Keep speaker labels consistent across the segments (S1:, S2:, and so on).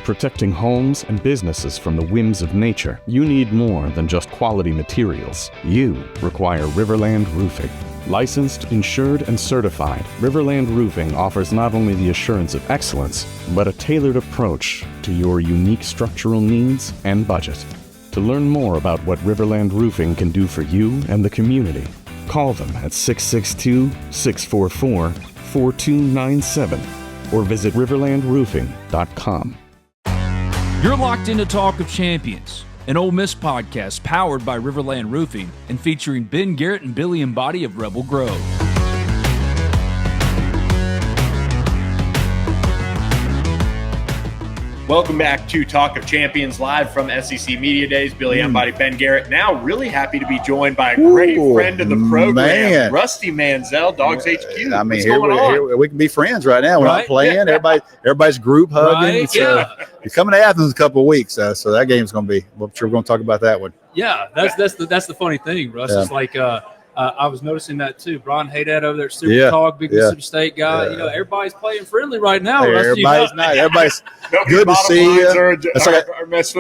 S1: protecting homes and businesses from the whims of nature, you need more than just quality materials. You require RiverLand Roofing. Licensed, insured, and certified, RiverLand Roofing offers not only the assurance of excellence, but a tailored approach to your unique structural needs and budget. To learn more about what RiverLand Roofing can do for you and the community, call them at 662-644-4297 or visit riverlandroofing.com.
S2: You're locked into Talk of Champions, an Ole Miss podcast powered by RiverLand Roofing and featuring Ben Garrett and Billy Embody of Rebel Grove.
S3: Welcome back to Talk of Champions, live from SEC Media Days. Billy Embody, Ben Garrett. Now really happy to be joined by a great friend of the program, Rusty Mansell, Dawgs HQ.
S4: I mean, here we can be friends right now. We're not playing. Everybody's group hugging.
S2: Right?
S4: You're coming to Athens in a couple of weeks, so that game's going to be. I'm sure we're going to talk about that one.
S5: Yeah, that's the funny thing, Russ. Yeah. It's like I was noticing that too. Brian Haydad over there at Super Talk, big Mississippi State guy.
S4: Yeah.
S5: You know, everybody's playing friendly right now. Hey,
S4: everybody's nice. Everybody's good to see you.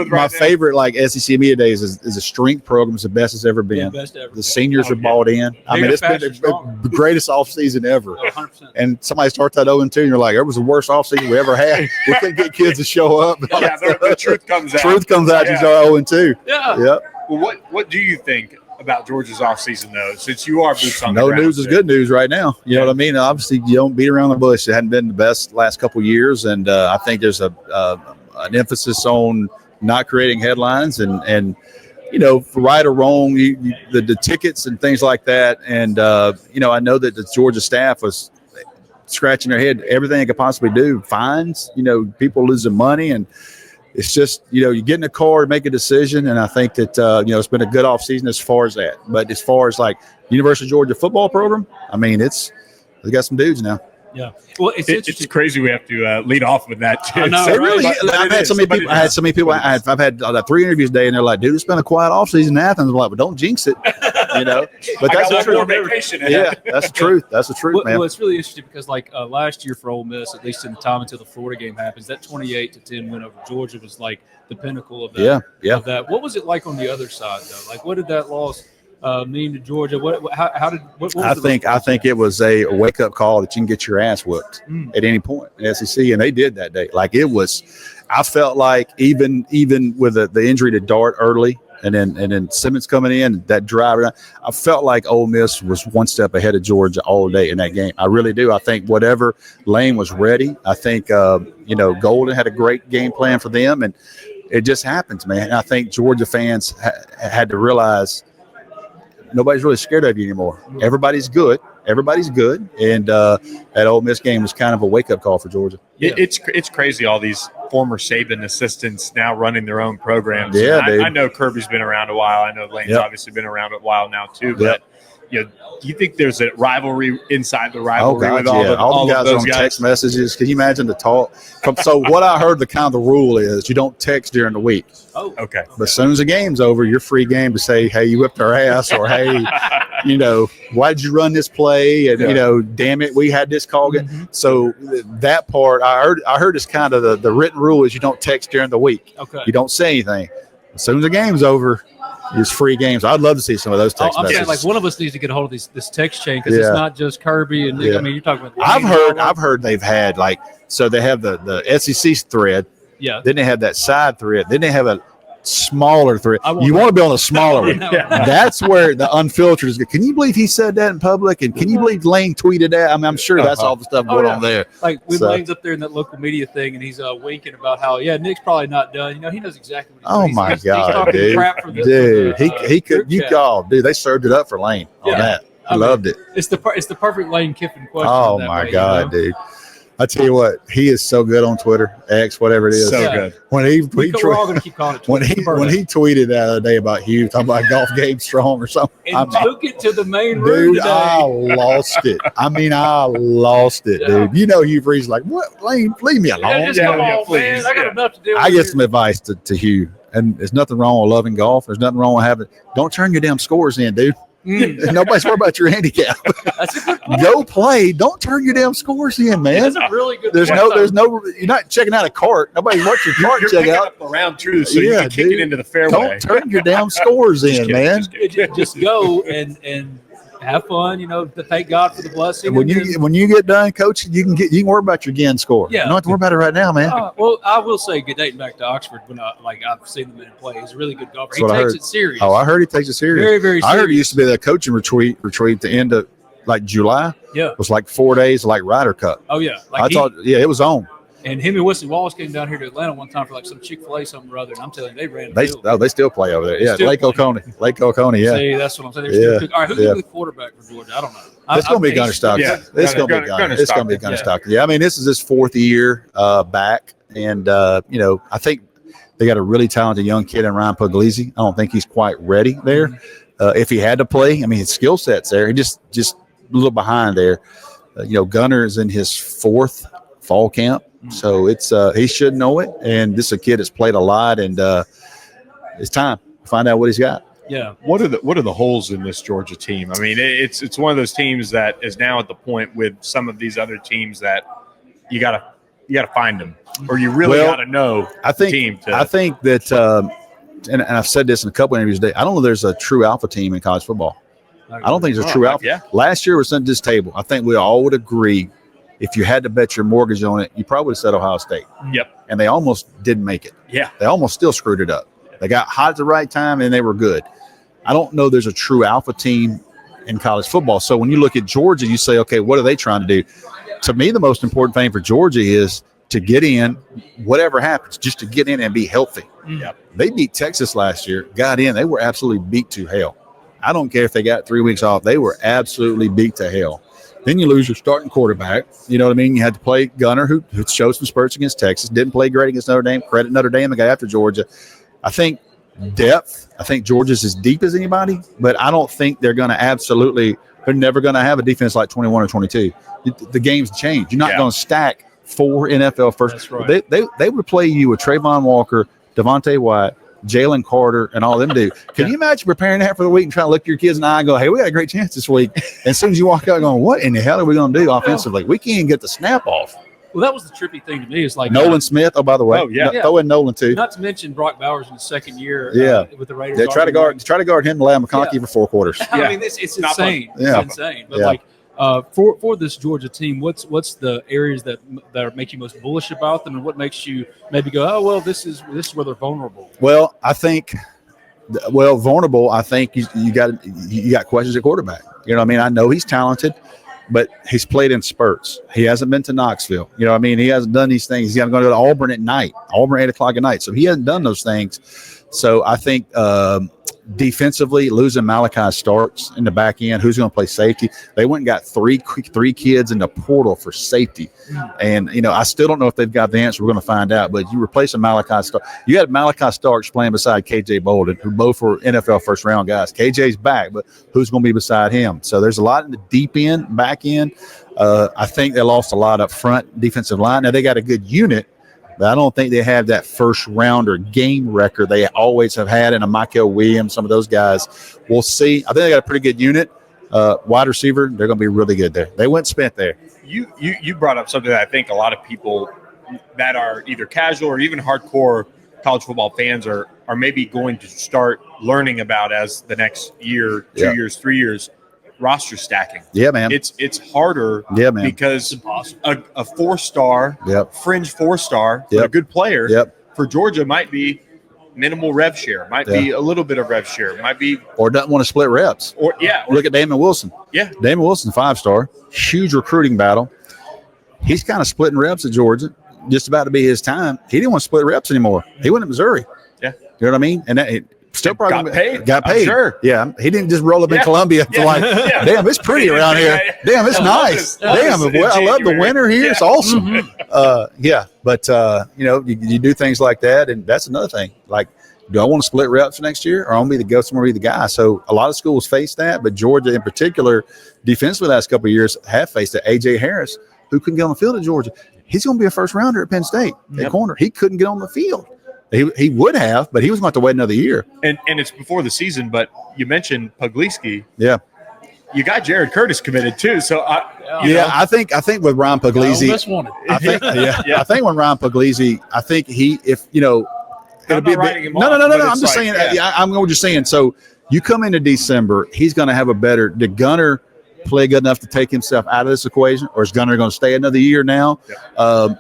S4: My favorite SEC Media Days is a strength program. It's the best it's ever been.
S5: Best ever.
S4: The seniors are bought in. I mean, it's been the greatest offseason ever.
S5: 100%.
S4: And somebody starts that 0-2, and you're like, it was the worst offseason we ever had. We couldn't get kids to show up.
S3: Yeah, the truth comes out.
S4: Truth comes out. You start 0-2.
S5: Yeah.
S3: Well, what do you think about Georgia's offseason, though, since you are boots on the ground?
S4: No news is good news right now. You know what I mean? Obviously, you don't beat around the bush. It hadn't been the best last couple of years, and I think there's an emphasis on not creating headlines and you know, for right or wrong, the tickets and things like that. And, you know, I know that the Georgia staff was scratching their head, everything they could possibly do, fines, you know, people losing money, and it's just, you know, you get in the car and make a decision, and I think that, you know, it's been a good offseason as far as that. But as far as, like, University of Georgia football program, I mean, they got some dudes now.
S5: Yeah. Well, it's
S3: crazy we have to lead off with that, too.
S4: I've had so many people. I've had 3 interviews today, and they're like, dude, it's been a quiet offseason in Athens. I'm like, well, don't jinx it, you know. But that's the truth. Yeah, that's the truth. That's the truth, man.
S5: Well, it's really interesting because, like, last year for Ole Miss, at least in the time until the Florida game happens, that 28-10 win over Georgia was, like, the pinnacle of that.
S4: Yeah.
S5: Of that. What was it like on the other side, though? Like, what did that loss mean to Georgia? What was
S4: I think it was a wake up call that you can get your ass whooped at any point in SEC, and they did that day. Like, it was, I felt like even with the injury to Dart early, and then Simmons coming in, that drive, I felt like Ole Miss was one step ahead of Georgia all day in that game. I really do. I think whatever Lane was ready. I think you know, Golden had a great game plan for them, and it just happens, man. And I think Georgia fans had to realize nobody's really scared of you anymore. Everybody's good. And that Ole Miss game was kind of a wake-up call for Georgia.
S3: It's crazy, all these former Saban assistants now running their own programs.
S4: Yeah, dude.
S3: I know Kirby's been around a while. I know Lane's obviously been around a while now, too. But you know, do you think there's a rivalry inside the rivalry with all the guys
S4: on text messages? Can you imagine the talk? So what I heard, the rule is you don't text during the week.
S5: Oh,
S3: okay.
S4: But as soon as the game's over, you're free game to say, hey, you whipped our ass, or hey, you know, why did you run this play? And you know, damn it, we had this call. So that part, I heard is kind of the written rule is you don't text during the week.
S5: Okay.
S4: You don't say anything. As soon as the game's over, it's free games. I'd love to see some of those text messages.
S5: Like, one of us needs to get a hold of this text chain, because it's not just Kirby and Nick. I mean, you're talking about.
S4: I've heard they've had, like, so they have the SEC thread.
S5: Yeah.
S4: Then they have that side thread. Then they have a smaller thread. You want to be on a smaller one. That's where the unfiltered is good. Can you believe he said that in public? And can you believe Lane tweeted that? I mean, I'm sure that's all the stuff going on there.
S5: Like, when Lane's up there in that local media thing, and he's winking about how, Nick's probably not done. You know, he knows exactly what he's
S4: my God,
S5: he's
S4: dude.
S5: crap for
S4: He could. You called, dude. They served it up for Lane on that. I loved it.
S5: It's the perfect Lane Kiffin question.
S4: Oh my God, dude. I tell you what, he is so good on Twitter, X, whatever it is.
S3: So good.
S4: When
S5: we're all going to keep calling it Twitter.
S4: when he tweeted the other day about Hugh, talking about golf game strong or something.
S5: And took it to the main room today.
S4: I lost it. I mean, I lost it, dude. You know, Hugh Freeze like, what? Lane, leave me alone.
S5: Come on, please. Man. I got enough to do.
S4: I get some advice to Hugh, and there's nothing wrong with loving golf. There's nothing wrong with don't turn your damn scores in, dude. Nobody's worried about your handicap.
S5: That's a good point.
S4: Go play. Don't turn your damn scores in, man.
S5: That's a really good
S4: There's
S5: point.
S4: no. You're not checking out a cart. Nobody's watching your cart
S3: You're
S4: check
S3: picking
S4: out.
S3: up around two, so you can kick it into the fairway.
S4: Don't turn your damn scores in, man.
S5: Just go and have fun. To thank God for the blessing.
S4: And when you get done coaching, you can worry about your again score.
S5: Yeah.
S4: You don't have to worry about it right now, man.
S5: Well, I will say, dating back to Oxford, when I've seen the man play, he's a really good golfer. He
S4: That's what I
S5: takes
S4: heard.
S5: it serious.
S4: Oh, I heard he takes it serious.
S5: Very, very
S4: I heard
S5: serious.
S4: it used to be that coaching retreat at the end of like July.
S5: Yeah.
S4: It was like 4 days, like Ryder Cup.
S5: Oh yeah.
S4: It was on.
S5: And him and Wesley Wallace came down here to Atlanta one time for like some Chick-fil-A something or other, and I'm telling you, they ran.
S4: They still play over there. Yeah,
S5: Still
S4: Lake
S5: play.
S4: Oconee. Lake Oconee. Yeah.
S5: See, that's what I'm saying. They're still good. All right, who's going to be the quarterback for Georgia? I don't know.
S4: It's going to be Gunner Stockton.
S3: Yeah,
S4: It's going to be Gunner. It's going to be Gunner Stockton. Yeah, I mean, this is his 4th year back, and I think they got a really talented young kid in Ryan Puglisi. I don't think he's quite ready there. If he had to play, I mean, his skill set's there. He just a little behind there. Gunner is in his 4th fall camp, so it's he should know it. And this is a kid that's played a lot, and it's time to find out what he's got.
S5: Yeah.
S3: What are the holes in this Georgia team? I mean, it's one of those teams that is now at the point with some of these other teams that you gotta find them, or you really gotta know.
S4: I think
S3: the team.
S4: I think that, and I've said this in a couple of interviews today. I don't know if there's a true alpha team in college football. I don't think there's a true alpha.
S3: Yeah.
S4: Last year was at this table. I think we all would agree. If you had to bet your mortgage on it, you probably would have said Ohio State.
S3: Yep.
S4: And they almost didn't make it.
S3: Yeah.
S4: They almost still screwed it up. They got hot at the right time, and they were good. I don't know there's a true alpha team in college football. So when you look at Georgia, you say, okay, what are they trying to do? To me, the most important thing for Georgia is to get in, whatever happens, just to get in and be healthy.
S3: Yep.
S4: They beat Texas last year, got in. They were absolutely beat to hell. I don't care if they got 3 weeks off. They were absolutely beat to hell. Then you lose your starting quarterback. You know what I mean? You had to play Gunner, who showed some spurts against Texas, didn't play great against Notre Dame. Credit Notre Dame, the guy after Georgia. I think depth, I think Georgia's as deep as anybody, but I don't think they're going to they're never going to have a defense like 21 or 22. The game's changed. You're not going to stack 4 NFL first.
S5: That's right.
S4: They would play you with Trayvon Walker, Devontae White, Jalen Carter, and all them dudes. Can you imagine preparing that for the week and trying to look your kids in the eye and go, hey, we got a great chance this week. And as soon as you walk out going, what in the hell are we going to do offensively? We can't even get the snap off.
S5: Well, that was the trippy thing to me. Is like
S4: Nolan Smith. Oh, by the way, throw in Nolan too.
S5: Not to mention Brock Bowers in the second year. With the Raiders.
S4: Yeah, try to guard him and Lamb McConkey for 4 quarters.
S5: I mean, it's insane.
S4: Yeah.
S5: It's insane. But for this Georgia team, what's the areas that make you most bullish about them, and what makes you maybe go, oh well, this is where they're vulnerable?
S4: Well, I think. Vulnerable. I think you got questions at quarterback. You know what I mean? I know he's talented, but he's played in spurts. He hasn't been to Knoxville. You know what I mean? He hasn't done these things. He's going to go to Auburn at night, Auburn 8 o'clock at night. So he hasn't done those things. So I think defensively, losing Malachi Starks in the back end, who's going to play safety? They went and got three kids in the portal for safety. And, I still don't know if they've got the answer. We're going to find out. But you replace a Malachi Starks. You had Malachi Starks playing beside KJ Bolden, who both were NFL first-round guys. KJ's back, but who's going to be beside him? So there's a lot in the deep end, back end. I think they lost a lot up front, defensive line. Now, they got a good unit, but I don't think they have that first-rounder game record they always have had in a Michael Williams, some of those guys. We'll see. I think they got a pretty good unit. Wide receiver, they're going to be really good there. They went spent there.
S3: You brought up something that I think a lot of people that are either casual or even hardcore college football fans are maybe going to start learning about as the next year, 2 years, 3 years. Roster stacking.
S4: Yeah, man.
S3: It's harder.
S4: Yeah, man.
S3: Because a 4-star, fringe 4-star, a good player for Georgia might be minimal rev share, might be a little bit of rev share, might be
S4: or doesn't want to split reps.
S3: Or
S4: look at Damon Wilson.
S3: Yeah,
S4: Damon Wilson, 5-star, huge recruiting battle. He's kind of splitting reps at Georgia. Just about to be his time. He didn't want to split reps anymore. He went to Missouri.
S3: Yeah,
S4: you know what I mean. And that, still probably
S3: got paid.
S4: Sure. Yeah. He didn't just roll up in Columbia for damn, it's pretty around here. Damn, it's nice. Damn, I love the winter here. It's awesome. But you do things like that, and that's another thing. Like, do I want to split reps next year, or I want to go somewhere be the guy? So a lot of schools face that, but Georgia in particular, defensively the last couple of years have faced it. A.J. Harris, who couldn't get on the field at Georgia, he's going to be a first rounder at Penn State at corner. He couldn't get on the field. He would have, but he was going to have to wait another year.
S3: And it's before the season, but you mentioned Puglisi.
S4: Yeah.
S3: You got Jared Curtis committed too. So
S4: I think with Ryan Puglisi, I think when Ryan Puglisi, I think it'll be a bit. No. I'm just saying. I'm just saying. So you come into December, he's going to have a better. Did Gunner play good enough to take himself out of this equation, or is Gunner going to stay another year now? Yeah.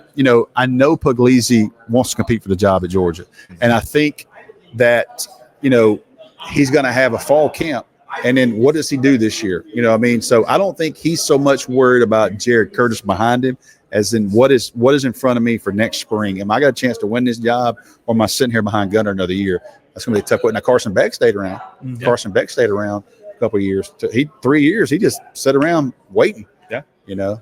S4: I know Puglisi wants to compete for the job at Georgia, and I think that he's going to have a fall camp. And then what does he do this year? You know what I mean? So I don't think he's so much worried about Jared Curtis behind him as in what is in front of me for next spring. Am I got a chance to win this job, or am I sitting here behind Gunner another year? That's going to be a tough one. Now, Carson Beck stayed around. Mm-hmm. Carson Beck stayed around a couple of years. 3 years, he just sat around waiting.
S3: Yeah.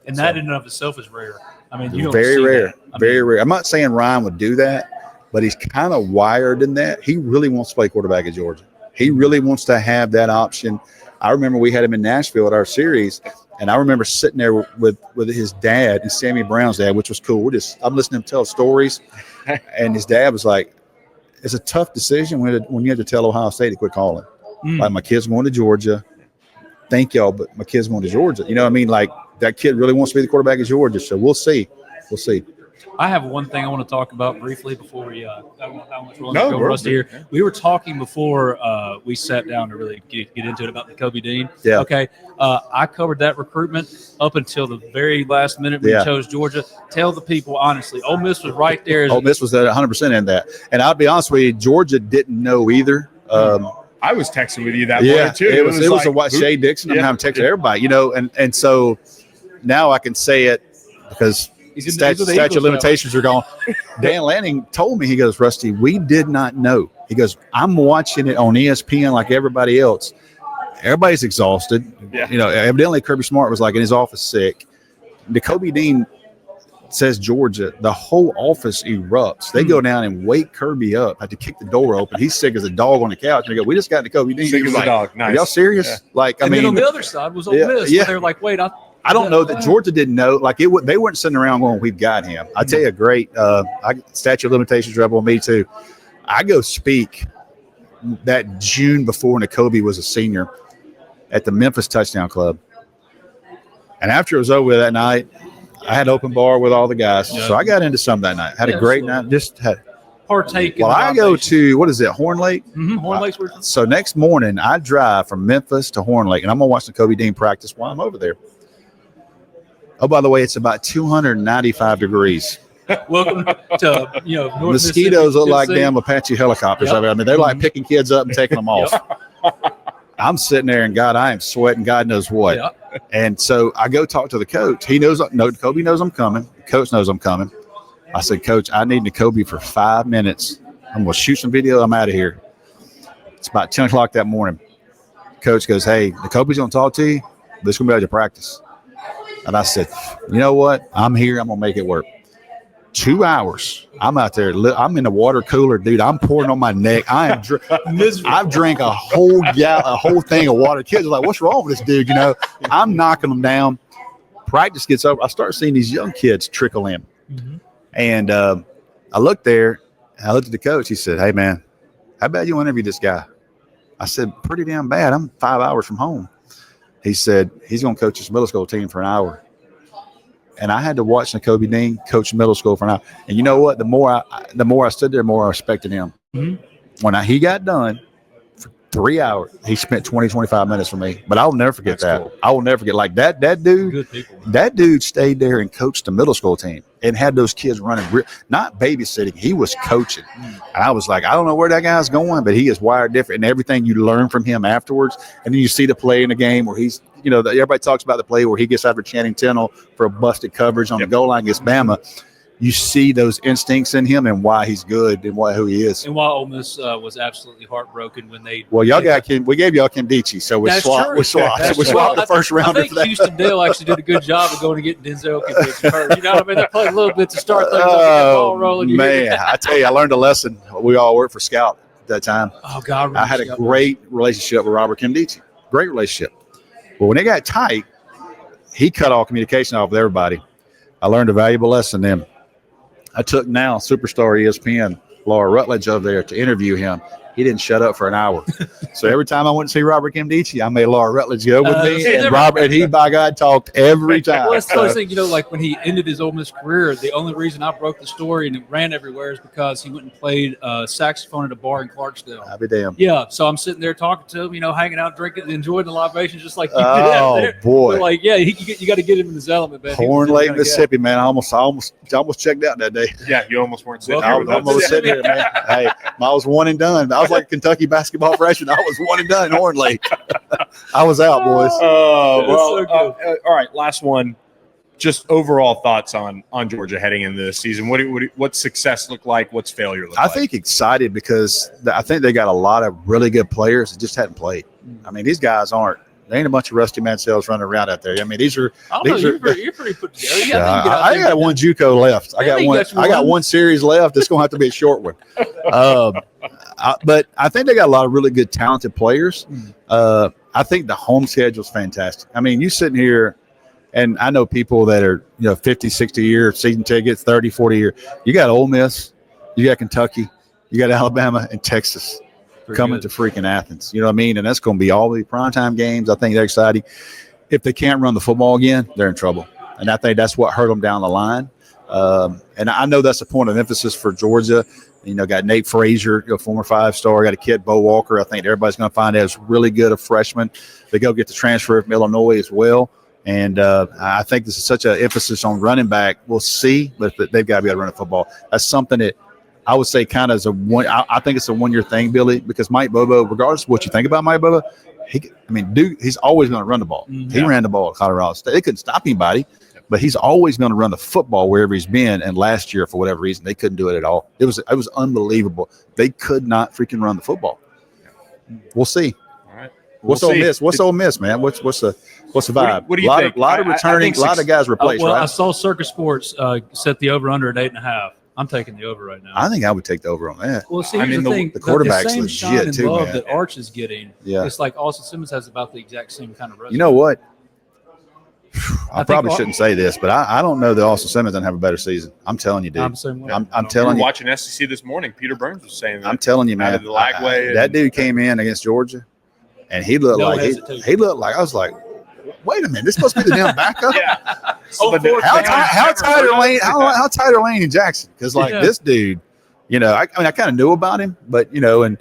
S5: And that in and of itself is rare. I mean, you don't
S4: very
S5: see
S4: rare.
S5: That.
S4: Very rare. I'm not saying Ryan would do that, but he's kind of wired in that. He really wants to play quarterback at Georgia. He really wants to have that option. I remember we had him in Nashville at our series, and I remember sitting there with his dad and Sammy Brown's dad, which was cool. I'm listening to him tell stories, and his dad was like, "It's a tough decision when you have to tell Ohio State to quit calling. Like, my kid's going to Georgia. Thank y'all, but my kid's going to Georgia. You know what I mean? Like, that kid really wants to be the quarterback at Georgia. So we'll see. We'll see."
S5: I have one thing I want to talk about briefly before we go Rusty here. Yeah. We were talking before we sat down to really get into it about Nakobe Dean.
S4: Yeah.
S5: Okay. I covered that recruitment up until the very last minute when he chose Georgia. Tell the people honestly, Ole Miss was right there.
S4: Ole Miss was at 100% in that. And I'll be honest with you, Georgia didn't know either.
S3: I was texting with you that morning too.
S4: It was Shay Dixon. I'm having texted everybody, and so now I can say it because statute of limitations are gone. Dan Lanning told me, he goes, "Rusty, we did not know." He goes, "I'm watching it on ESPN like everybody else. Everybody's exhausted." Yeah. Evidently Kirby Smart was like in his office sick. Nakobe Dean says Georgia, the whole office erupts. They go down and wake Kirby up, had to kick the door open. He's sick as a dog on the couch. And they go, "We just got Nakobe Dean."
S3: Sick as a dog. Nice.
S4: Are y'all serious? Yeah.
S5: And then on the other side was Ole Miss. Yeah. They're like, "Wait, I don't know that Georgia didn't know. Like they weren't sitting around going, "We've got him." I tell you, a great statute of limitations rebel on me too. I go speak that June before Nakobe was a senior at the Memphis Touchdown Club, and after it was over that night, I had open bar with all the guys, so I got into some that night. Had a great night. Just had partake.
S4: Well, I go to what is it, Horn Lake?
S5: Mm-hmm. Horn Lake's
S4: so next morning, I drive from Memphis to Horn Lake, and I'm gonna watch Nakobe Dean practice while I'm over there. Oh, by the way, it's about 295 degrees.
S5: Welcome to North
S4: mosquitoes look like damn Apache helicopters. Yep. I mean, they're like picking kids up and taking them off. I'm sitting there, and God, I am sweating. God knows what. Yep. And so I go talk to the coach. He knows. Nakobe knows I'm coming. The coach knows I'm coming. I said, "Coach, I need Nakobe for 5 minutes. I'm gonna shoot some video. I'm out of here." It's about 10 o'clock that morning. Coach goes, "Hey, Nakobe's gonna talk to you. This is gonna be out of practice." And I said, "You know what? I'm here. I'm going to make it work." 2 hours. I'm out there. I'm in the water cooler, dude. I'm pouring on my neck. I've drank a whole thing of water. Kids are like, "What's wrong with this dude?" I'm knocking them down. Practice gets over. I start seeing these young kids trickle in. Mm-hmm. And I looked there. And I looked at the coach. He said, "Hey, man, how bad you interview this guy?" I said, "Pretty damn bad. I'm 5 hours from home." He said he's going to coach his middle school team for an hour. And I had to watch Nakobe Dean coach middle school for an hour. And you know what? The more I stood there, the more I respected him. Mm-hmm. When he got done for 3 hours, he spent 20, 25 minutes for me. But I'll never forget that. Cool. I will never forget. Like that dude, good people, that dude stayed there and coached the middle school team and had those kids running, not babysitting. He was coaching. And I was like, I don't know where that guy's going, but he is wired different. And everything you learn from him afterwards. And then you see the play in the game where he's, everybody talks about the play where he gets after Channing Tindall for a busted coverage on the goal line against Bama. You see those instincts in him and why he's good and who he is.
S5: And why Ole Miss was absolutely heartbroken when they.
S4: Well, we gave y'all Kim Dichie, so we swapped the first rounder.
S5: I think Houston Dale actually did a good job of going to get Denzel Kim hurt. You know what I mean? They played a little bit to start things up, get the ball rolling. Man,
S4: I tell you, I learned a lesson. We all worked for Scout at that time.
S5: Oh God,
S4: I had a great relationship with Robert Kim Dichie. Great relationship. But when they got tight, he cut all communication off with everybody. I learned a valuable lesson then. I took now Superstar ESPN Laura Rutledge over there to interview him. He didn't shut up for an hour. So every time I went to see Robert Kimdichie, I made Laura Rutledge go with me, and Robert, and he, by God, talked every time.
S5: Well, that's the funny thing, like when he ended his Ole Miss career, the only reason I broke the story and it ran everywhere is because he went and played saxophone at a bar in Clarksdale.
S4: I'll be damned.
S5: Yeah, so I'm sitting there talking to him, hanging out, drinking, enjoying the libations, just like you did out there.
S4: Oh boy!
S5: But you got to get him in his element, man.
S4: Horn Lake, Mississippi, man. I almost checked out that day.
S3: Yeah, you almost weren't sitting
S4: I was almost sitting here, man. Hey, I was one and done. I was like a Kentucky basketball freshman. I was one and done in Horn Lake. I was out, boys.
S3: All right, last one. Just overall thoughts on Georgia heading into this season. What's success look like? What's failure look like?
S4: I think excited because I think they got a lot of really good players that just hadn't played. I mean, these guys aren't. There ain't a bunch of Rusty Mansells running around out there. I mean, you're
S5: pretty put together.
S4: I got one JUCO left. I got one series left. It's going to have to be a short one. But I think they got a lot of really good, talented players. I think the home schedule is fantastic. I mean, you sitting here, and I know people that are 50, 60-year season tickets, 30, 40-year. You got Ole Miss, you got Kentucky, you got Alabama, and Texas. Coming to freaking Athens. You know what I mean? And that's going to be all the primetime games. I think they're exciting. If they can't run the football again, they're in trouble. And I think that's what hurt them down the line. And I know that's a point of emphasis for Georgia. Got Nate Frazier, former 5-star. Got a kid, Bo Walker. I think everybody's going to find out is really good a freshman. They go get the transfer from Illinois as well. And I think this is such an emphasis on running back. We'll see, but they've got to be able to run the football. That's something that I would say kind of as I think it's a one-year thing, Billy, because Mike Bobo, regardless of what you think about Mike Bobo, he's always going to run the ball. He ran the ball at Colorado State. They couldn't stop anybody, but he's always going to run the football wherever he's been. And last year, for whatever reason, they couldn't do it at all. It was unbelievable. They could not freaking run the football. We'll see.
S3: All right.
S4: What's Ole Miss? What's Ole Miss, man? What's the vibe?
S3: What do you think?
S4: A lot of returning, a lot of guys replaced, right?
S5: I saw Circus Sports set the over-under at 8.5. I'm taking the over right now.
S4: I think I would take the over on that.
S5: Well, see, here's the thing.
S4: The quarterback's
S5: the same
S4: legit, too,
S5: love
S4: man.
S5: that Arch is getting, it's like Austin Simmons has about the exact same kind of resume.
S4: You know what? I probably shouldn't say this, but I don't know that Austin Simmons doesn't have a better season. I'm telling you, dude.
S5: I'm
S4: telling you.
S3: Watching SEC this morning, Peter Burns was saying that.
S4: I'm telling you, man. That dude came in against Georgia, and he looked like I was like, wait a minute, this supposed to be the damn backup? How tight are Lane and Jackson? Because this dude, I kind of knew about him, but and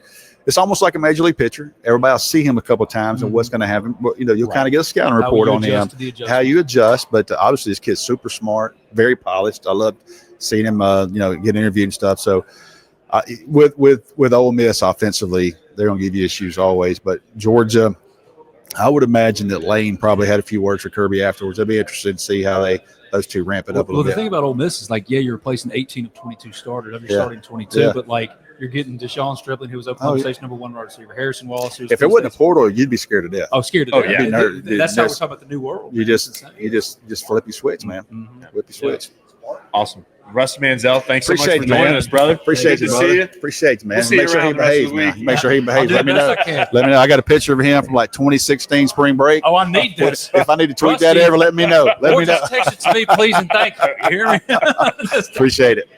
S4: it's almost like a major league pitcher. Everybody will see him a couple of times and what's going to happen. You'll kind of get a scouting report on him, how you adjust. But obviously, this kid's super smart, very polished. I love seeing him, get interviewed and stuff. So with Ole Miss offensively, they're going to give you issues always. But Georgia, I would imagine that Lane probably had a few words for Kirby afterwards. I'd be interested to see how those two ramp it up a little bit.
S5: Well, the thing about Ole Miss is you're replacing 18 of 22 starters. You're starting 22, but you're getting Deshaun Stripling, who was Oklahoma State's number 1 wide receiver. Harrison Wallace.
S4: If it wasn't a portal, you'd be scared to death.
S5: Oh, scared to death.
S4: Yeah.
S5: That's how we're talking about the new world.
S4: You just flip your switch, man. Flip your switch.
S3: Awesome. Rusty Mansell, thanks so much for joining us, brother.
S4: Appreciate you, brother. Appreciate you, man. Make sure he behaves, man. Make sure he behaves. Let me know.
S5: Let
S4: me know. I got a picture of him from 2016 spring break.
S5: Oh, I need this.
S4: If I need to tweet that ever, let me know.
S5: Just text it to me, please, and thank you. You hear me?
S4: Appreciate it.